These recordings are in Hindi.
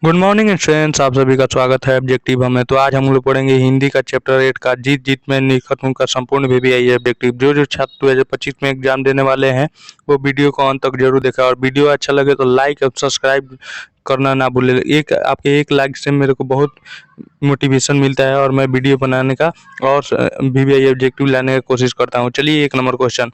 गुड मॉर्निंग स्टूडेंट्स, आप सभी का स्वागत है ऑब्जेक्टिव हमें। तो आज हम लोग पढ़ेंगे हिंदी का चैप्टर 8 का जीत जीत में निखत हूं का संपूर्ण VVI ऑब्जेक्टिव। जो छात्र 2025 में एग्जाम देने वाले हैं वो वीडियो को अंत तक जरूर देखें, और वीडियो अच्छा लगे तो लाइक और सब्सक्राइब करना ना भूलें। आपके एक लाइक से मेरे को बहुत मोटिवेशन मिलता है और मैं वीडियो बनाने का और VVI ऑब्जेक्टिव लाने की कोशिश करता हूँ। चलिए, 1 नंबर क्वेश्चन।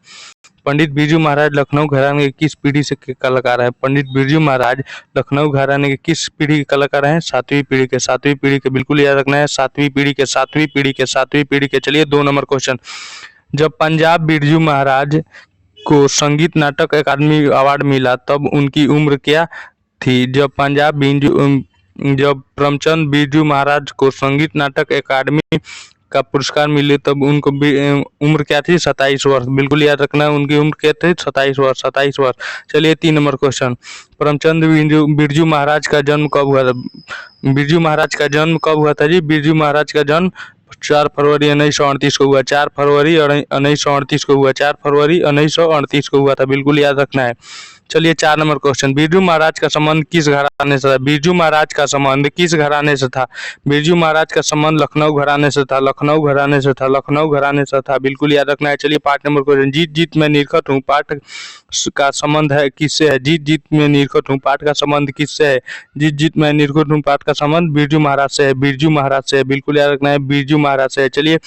पंडित बिरजू महाराज लखनऊ घराने के किस पीढ़ी से के कलाकार हैं? पंडित बिरजू महाराज लखनऊ घराने के किस पीढ़ी के कलाकार हैं? 7वीं पीढ़ी के। 7वीं पीढ़ी के, बिल्कुल याद रखना है। 7वीं पीढ़ी के, 7वीं पीढ़ी के, 7वीं पीढ़ी के। चलिए, 2 नंबर क्वेश्चन। जब पंजाब बिरजू महाराज को संगीत नाटक अकादमी अवार्ड मिला तब उनकी उम्र क्या थी? जब प्रेमचंद बिरजू महाराज को संगीत नाटक अकादमी का पुरस्कार मिले तब उनको उम्र क्या थी? 27 वर्ष। बिल्कुल याद रखना है, उनकी उम्र क्या थी? 27 वर्ष। 27 वर्ष। चलिए, 3 नंबर क्वेश्चन। प्रेमचंद बिरजू महाराज का जन्म कब हुआ था? बिरजू महाराज का जन्म कब हुआ था जी? बिरजू महाराज का जन्म 4 फरवरी 1938 को हुआ। 4 फरवरी 1938 को हुआ। 4 फरवरी 1938 को हुआ था। बिल्कुल याद रखना है। चलिए, 4 नंबर क्वेश्चन। बिरजू महाराज का संबंध किस घराने से था? बिरजू महाराज का संबंध किस घराने से था? बिरजू महाराज का संबंध लखनऊ घराने से था। लखनऊ घराने से था। लखनऊ घराने से था। बिल्कुल याद रखना है। चलिए, 5 नंबर क्वेश्चन। जीत जीत में निरखत हूँ पाठ का संबंध है किससे है? जीत जीत में निरखत हूँ पाठ का संबंध किससे है? जीत जीत में निरखत हूँ पाठ का संबंध बिरजू महाराज से है। बिरजू महाराज से है। बिल्कुल याद रखना है, बिरजू महाराज से है। चलिए,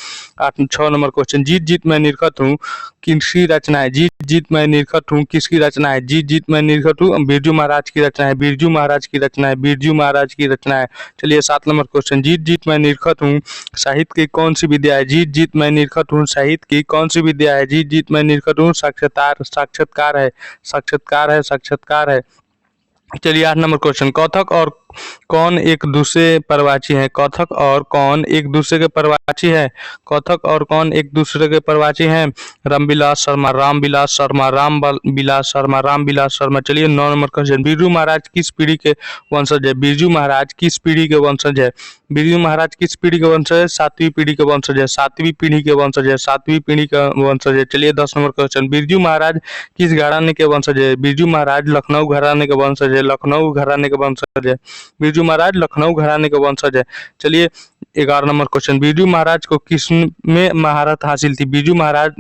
6 नंबर क्वेश्चन। जीत जीत में निरखत हूँ किसकी रचना है? जीत जीत मैं निरखत हूँ किसकी रचना है? जीत जीत मैं निरखत हूँ बिरजू महाराज की रचना है। बिरजू महाराज की रचना है। बिरजू महाराज की रचना है। चलिए, 7 नंबर क्वेश्चन। जीत जीत मैं निरखत हूँ साहित्य की कौन सी विद्या है? जीत जीत मैं निरखत हूँ साहित्य की कौन सी विद्या है? जीत जीत मैं निरखत हूँ साक्षात्कार है। साक्षात्कार है। साक्षात्कार है। चलिए, 8 नंबर क्वेश्चन। कथक और कौन एक दूसरे परवाची है? कथक और कौन एक दूसरे के परवाची है? कथक और कौन एक दूसरे के परवाची हैं? रामविलास शर्मा, रामविलास शर्मा, रामविलास शर्मा, रामविलास शर्मा। चलिए, 9 नंबर क्वेश्चन। बिरजू महाराज किस पीढ़ी के वंशज है? बिरजू महाराज किस पीढ़ी के वंशज है? बिरजू महाराज किस पीढ़ी के वंशज है? 7वीं पीढ़ी के वंशज है। 7वीं पीढ़ी के वंशज है। 7वीं पीढ़ी का वंशज है। चलिए, 10 नंबर क्वेश्चन। बिरजू महाराज किस घराने के वंशज है? बिरजू महाराज लखनऊ घराने के वंशज है। लखनऊ घराने के वंशज है। बिरजू महाराज लखनऊ घराने के वंशज है। चलिए, 11 नंबर क्वेश्चन। बिरजू महाराज को किस में महारत हासिल थी? बिरजू महाराज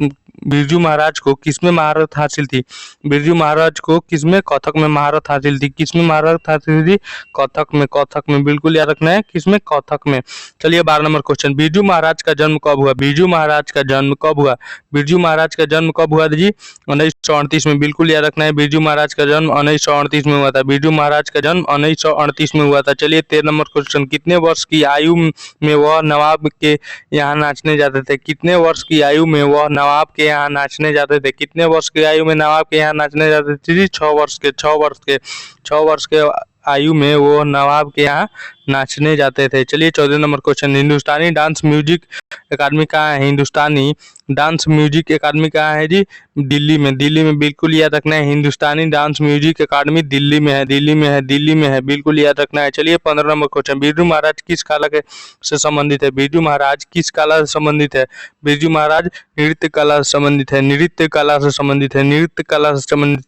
को किसमें महारत हासिल थी? बिरजू महाराज को किसमें? कथक में महारत हासिल थी। किसमें महारत हासिल थी? कथक में। कथक में। बिल्कुल याद रखना है, किसमें? कथक में। चलिए, 12 नंबर क्वेश्चन। बिरजू महाराज का जन्म कब हुआ? बिरजू महाराज का जन्म कब हुआ? बिरजू महाराज का जन्म कब हुआ जी? 1938 में। बिल्कुल याद रखना है, बिरजू महाराज का जन्म 1938 में हुआ था। बिरजू महाराज का जन्म 1938 में हुआ था। चलिए, 13 नंबर क्वेश्चन। कितने वर्ष की आयु में वह नवाब के यहाँ नाचने जाते थे? कितने वर्ष की आयु में वह नवाब के यहाँ नाचने जाते थे? कितने वर्ष की आयु में नवाब के यहाँ नाचने जाते थे जी? 6 वर्ष के। 6 वर्ष के। 6 वर्ष के आयु में वो नवाब के यहाँ नाचने जाते थे। चलिए, 14 नंबर क्वेश्चन। हिंदुस्तानी डांस म्यूजिक अकादमी कहाँ है? हिंदुस्तानी डांस म्यूजिक अकादमी कहाँ है जी? दिल्ली में। दिल्ली में। बिल्कुल याद रखना है, हिंदुस्तानी डांस म्यूजिक अकादमी दिल्ली में है। दिल्ली में है। दिल्ली में है। बिल्कुल याद रखना है। चलिए, 15 नंबर क्वेश्चन। बिरजू महाराज किस कला के से संबंधित है? बिरजू महाराज किस कला से संबंधित है? बिरजू महाराज नृत्य कला से संबंधित है। नृत्य कला से संबंधित है। नृत्य कला से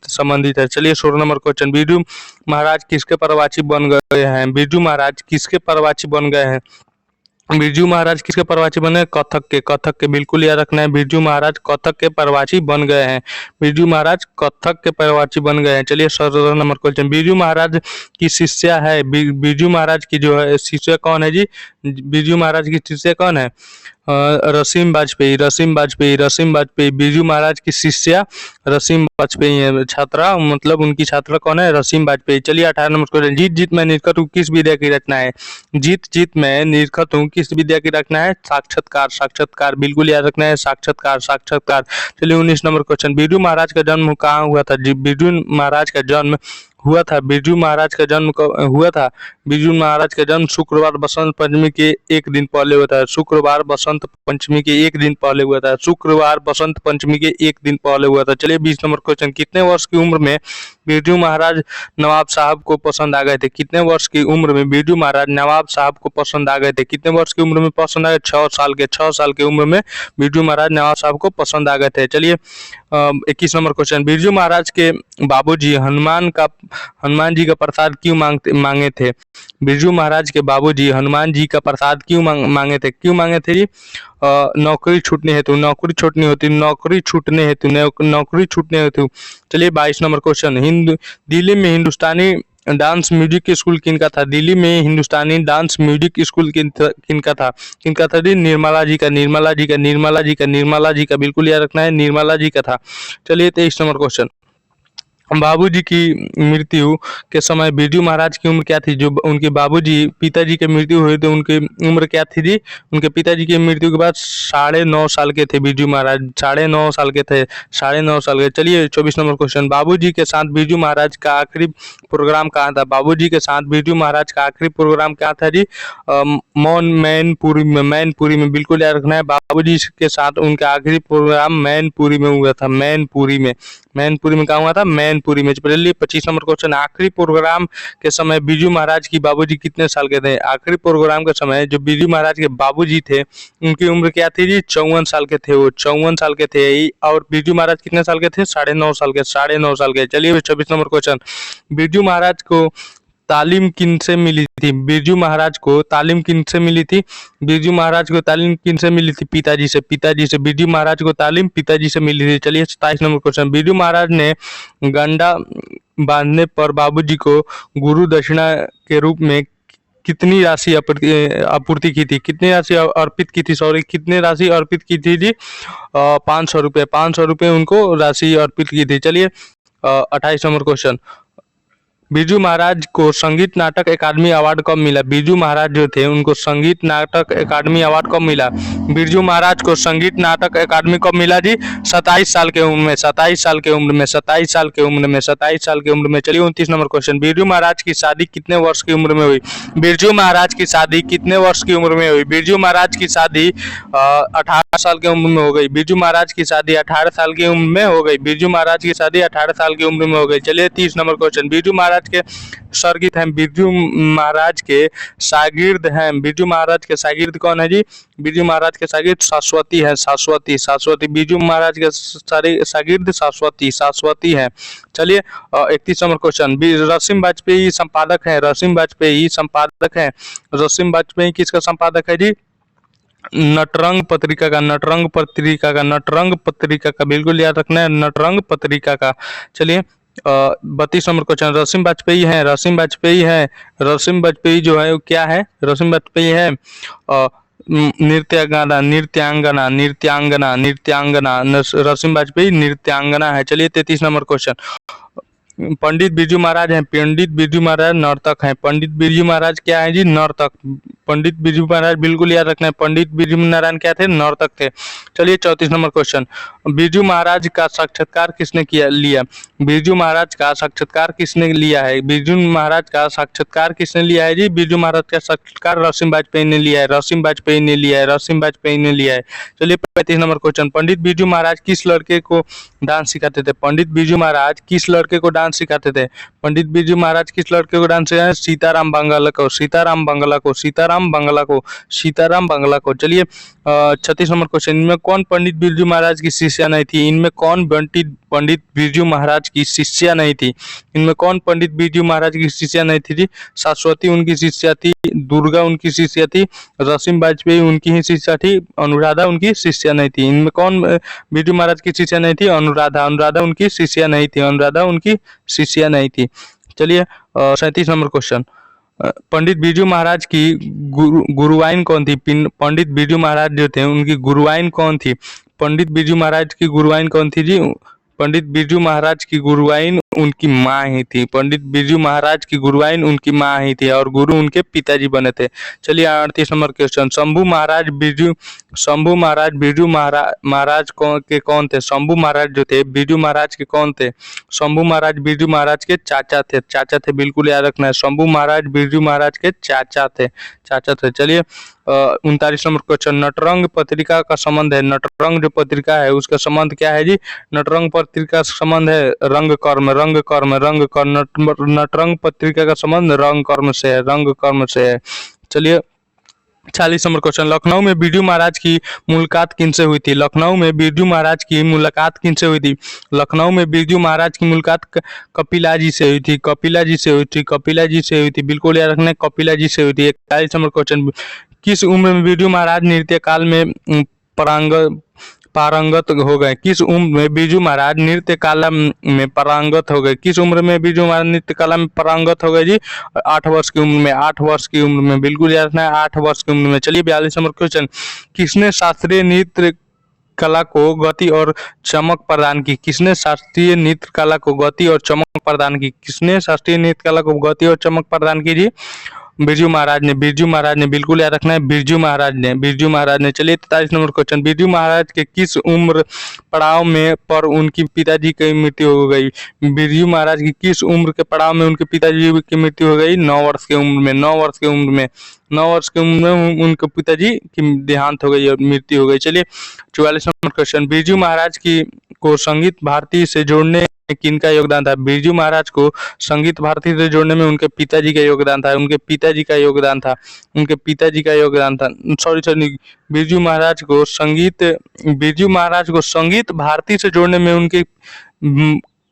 संबंधित है। चलिए, 16 नंबर क्वेश्चन। बिरजू महाराज किसके परवाची बन गए हैं? बिरजू महाराज किसके परवाची बन गए हैं? बिरजू महाराज किसके परवाची बने? कथक के। कथक के। बिल्कुल याद रखना है, बिरजू महाराज कथक के परवाची बन गए हैं। बिरजू महाराज कथक के परवाची बन गए हैं। चलिए, 17 नंबर क्वेश्चन। बिरजू महाराज की शिष्या है? बिरजू महाराज की जो है शिष्या कौन है जी? बिरजू महाराज की शिष्या कौन है? रसीम वाजपेयी। रसीम वाजपेयी। रसीम वाजपेयी। बिरजू महाराज की शिष्या रसीम वाजपेयी है। छात्रा मतलब उनकी छात्रा कौन है? रसीम वाजपेयी। चलिए, 18 नंबर क्वेश्चन। जीत जीत मैं निरखत हूँ किस विद्या की रचना है? जीत जीत मैं निरखत हूँ किस विद्या की रचना है? साक्षात्कार। साक्षात्कार। बिल्कुल याद रखना है, साक्षात्कार। साक्षात्कार। चलिए, 19 नंबर क्वेश्चन। बिरजू महाराज का जन्म कहाँ हुआ था? बिरजू महाराज का जन्म हुआ था। बिरजू महाराज का जन्म कब हुआ था? बिरजू महाराज का जन्म शुक्रवार बसंत पंचमी के एक दिन पहले हुआ था। शुक्रवार बसंत पंचमी के एक दिन पहले हुआ था। शुक्रवार बसंत पंचमी के एक दिन पहले हुआ था। चलिए, 20 नंबर क्वेश्चन। कितने वर्ष की उम्र में बिरजू महाराज नवाब साहब को पसंद आ गए थे? कितने वर्ष की उम्र में बिरजू महाराज नवाब साहब को पसंद आ गए थे? कितने वर्ष की उम्र में पसंद आ गए? 6 साल के। 6 साल की उम्र में बिरजू महाराज नवाब साहब को पसंद आ गए थे। चलिए, 21 नंबर क्वेश्चन। बिरजू महाराज के बाबूजी हनुमान का हनुमान जी का प्रसाद क्यों मांगे थे? बिरजू महाराज के बाबूजी हनुमान जी का प्रसाद क्यों मांगे थे? क्यों मांगे थे जी? नौकरी छूटने हेतु, नौकरी छूटने हेतु। चलिए 22 नंबर क्वेश्चन, दिल्ली में हिंदुस्तानी डांस म्यूजिक स्कूल किनका था? दिल्ली में हिंदुस्तानी डांस म्यूजिक स्कूल किनका था? किनका था जी? निर्मला जी का बिल्कुल याद रखना है, निर्मला जी का था। चलिए 23 नंबर क्वेश्चन, बाबूजी की मृत्यु के समय बिरजू महाराज की उम्र क्या थी? जो उनके बाबूजी पिताजी की मृत्यु हुई तो उनकी उम्र क्या थी जी? उनके पिताजी की मृत्यु के बाद 9.5 साल के थे बिरजू महाराज, 9.5 साल के थे, 9.5 साल के। चलिए 24 नंबर क्वेश्चन, बाबूजी के साथ बिरजू महाराज का आखिरी प्रोग्राम कहाँ था? बाबूजी के साथ बिरजू महाराज का आखिरी प्रोग्राम क्या था जी? मैनपुरी में बिल्कुल याद रखना है। बाबूजी के साथ उनका आखिरी प्रोग्राम मैनपुरी में हुआ था, मैनपुरी में कहा हुआ था? मैनपुरी में। चलिए 25 नंबर क्वेश्चन, आखिरी प्रोग्राम के समय बिरजू महाराज की बाबूजी कितने साल के थे? आखिरी प्रोग्राम के समय जो बिरजू महाराज के बाबूजी थे उनकी उम्र क्या थी जी? 54 साल के थे, वो 54 साल के थे। और बिरजू महाराज कितने साल के थे? 9.5 साल के। चलिए 24 नंबर क्वेश्चन, बिरजू महाराज को तालीम किनसे मिली थी? बिरजू महाराज को तालीम किनसे मिली थी? बिरजू महाराज को तालीम किनसे मिली थी? पिताजी से। बिरजू महाराज को तालीम पिताजी से मिली थी। चलिए 27 नंबर क्वेश्चन, बिरजू महाराज ने गंडा बांधने पर बाबूजी को गुरु दक्षिणा के रूप में कितनी राशि आपूर्ति की थी? कितनी राशि अर्पित की थी? कितनी राशि अर्पित की थी जी? 500 रुपये, 500 रुपये उनको राशि अर्पित की थी। चलिए 28 नंबर क्वेश्चन, बिरजू महाराज को संगीत नाटक अकादमी अवार्ड कब मिला? बिरजू महाराज जो थे उनको संगीत नाटक अकादमी अवार्ड कब मिला? बिरजू महाराज को संगीत नाटक अकादमी कब मिला जी? 27 साल के उम्र में, 27 साल के उम्र में, 27 साल के उम्र में, 27 साल के उम्र में। चलिए 29 नंबर क्वेश्चन, बिरजू महाराज की शादी कितने वर्ष की उम्र में हुई? बिरजू महाराज की शादी कितने वर्ष की उम्र में हुई? बिरजू महाराज की शादी 18 साल की उम्र में हो गई। बिरजू महाराज की शादी 18 साल की उम्र में हो गई। बिरजू महाराज की शादी 18 साल की उम्र में हो गई। चलिए 30 नंबर क्वेश्चन, बिरजू महाराज के शागिर्द हैं, बिरजू महाराज के शागिर्द हैं। बिरजू महाराज के शागिर्द कौन है जी? बिरजू महाराज के शागिर्द शाश्वती है, शाश्वती। बिरजू महाराज के शागिर्द शाश्वती है। चलिए 31 नंबर क्वेश्चन, रसीम वाजपेयी संपादक है, रसीम वाजपेयी किसका संपादक है जी? नटरंग पत्रिका का बिल्कुल याद रखना है, नटरंग पत्रिका का। चलिए 32 नंबर क्वेश्चन, रसीम वाजपेयी जो है वो क्या है? रसीम वाजपेयी है नृत्यांगना। रसीम वाजपेयी नृत्यांगना है। चलिए 33 नंबर क्वेश्चन, पंडित बिरजू महाराज हैं, पंडित बिरजू महाराज नर्तक हैं। पंडित बिरजू महाराज क्या है जी? नर्तक। पंडित बिरजू महाराज बिल्कुल याद रखना है, पंडित बिरजू नारायण क्या थे? नर्तक थे। चलिए 34 नंबर क्वेश्चन, बिरजू महाराज का साक्षात्कार किसने लिया? बिरजू महाराज का साक्षात्कार किसने लिया है? बिरजू महाराज का साक्षात्कार किसने लिया है जी? बिरजू महाराज का साक्षात्कार रसीम वाजपेयी ने लिया है। चलिए 35 नंबर क्वेश्चन, पंडित बिरजू महाराज किस लड़के को डांस सिखाते थे? पंडित बिरजू महाराज किस लड़के को डांस सिखाते थे? पंडित बिरजू महाराज किस लड़के को डांस सिखाते? सीताराम बांगला को। चलिए 36 नंबर क्वेश्चन, इनमें कौन पंडित बिरजू महाराज की शिष्या नहीं थी? इनमें कौन पंडित बिरजू महाराज की शिष्या नहीं थी? इनमें कौन पंडित बिरजू महाराज की शिष्या नहीं थी जी? शाश्वती उनकी शिष्या थी, दुर्गा उनकी शिष्या थी, रसीम वाजपेयी उनकी ही शिष्या थी, अनुराधा उनकी शिष्या नहीं थी। इनमें कौन बिरजू महाराज की शिष्या नहीं थी? अनुराधा उनकी शिष्या नहीं थी। चलिए 37 नंबर क्वेश्चन, पंडित बिरजू महाराज की गुरुवाइन कौन थी? पंडित बिरजू महाराज जो थे उनकी गुरुवाइन कौन थी? पंडित बिरजू महाराज की गुरुवाइन कौन थी जी? पंडित बिरजू महाराज की गुरुवाइन उनकी माँ ही थी। पंडित बिरजू महाराज की गुरुवाइन उनकी माँ ही थी और गुरु उनके पिताजी बने थे। चलिए 38 नंबर क्वेश्चन, शंभू महाराज बिरजू महाराज कौन थे? शंभू महाराज जो थे बिरजू महाराज के कौन थे? शंभू महाराज बिरजू महाराज के चाचा थे, बिल्कुल याद रखना है, शंभू महाराज बिरजू महाराज के चाचा थे। चलिए 39 नंबर क्वेश्चन, नटरंग पत्रिका का संबंध है, नटरंग जो पत्रिका है उसका संबंध क्या है जी? नटरंग पत्रिका का संबंध है रंग कर्म। नटरंग पत्रिका का संबंध रंग कर्म से है। चलिए 40 नंबर क्वेश्चन, लखनऊ में बिरजू महाराज की मुलाकात किनसे हुई थी? लखनऊ में बिरजू महाराज की मुलाकात किनसे हुई थी? लखनऊ में बिरजू महाराज की मुलाकात कपिला जी से हुई थी। कपिला जी से हुई थी। कपिला जी से हुई थी। बिल्कुल याद रखना, कपिला जी से हुई थी। 41 नंबर क्वेश्चन, किस उम्र में बिरजू महाराज नृत्य काल में परांग पारंगत हो गए? किस उम्र में बिरजू महाराज नृत्य कला में पारंगत हो गए? किस उम्र में बिरजू महाराज नृत्य कला में पारंगत हो गए जी? 8 वर्ष की उम्र में। 8 वर्ष की उम्र में, बिल्कुल याद रखना है, 8 वर्ष की उम्र में। चलिए 42 नंबर क्वेश्चन, किसने शास्त्रीय नृत्य कला को गति और चमक प्रदान की? किसने शास्त्रीय नृत्य कला को गति और चमक प्रदान की? किसने शास्त्रीय नृत्य कला को गति और चमक प्रदान की जी? बिरजू महाराज ने। बिरजू महाराज ने, बिल्कुल याद रखना है, बिरजू महाराज ने। बिरजू महाराज ने। चलिए 43 नंबर क्वेश्चन, बिरजू महाराज के किस उम्र पड़ाव में पर उनकी पिताजी की मृत्यु हो गई? बिरजू महाराज की किस उम्र के पड़ाव में उनके पिताजी की मृत्यु हो गई? 9 वर्ष की उम्र में। 9 वर्ष की उम्र में। 9 वर्ष की उम्र में उनके पिताजी की देहांत हो गई और मृत्यु हो गई। चलिए 44 नंबर क्वेश्चन, बिरजू महाराज की को संगीत भारती से जोड़ने में किनका योगदान था? बिरजू महाराज को संगीत भारती से जोड़ने में उनके पिताजी का योगदान था। उनके पिताजी का योगदान था। उनके पिताजी का योगदान था। सॉरी, बिरजू महाराज को संगीत भारती से जोड़ने में उनके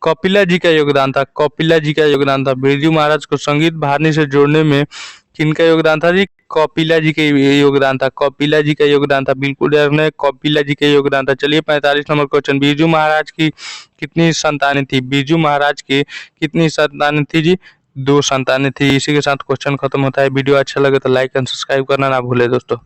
कपिला जी का योगदान था। कपिला जी का योगदान था। बिरजू महाराज को संगीत भारती से जोड़ने में किनका योगदान था जी? कपिला जी का योगदान था। कपिला जी का योगदान था। बिल्कुल याद रखना, कपिला जी का योगदान था। चलिए 45 नंबर क्वेश्चन, बिरजू महाराज की कितनी संतानें थी? बिरजू महाराज की कितनी संतानें थी जी? 2 संतानें थी। इसी के साथ क्वेश्चन खत्म होता है। वीडियो अच्छा लगे तो लाइक एंड सब्सक्राइब करना ना भूले दोस्तों।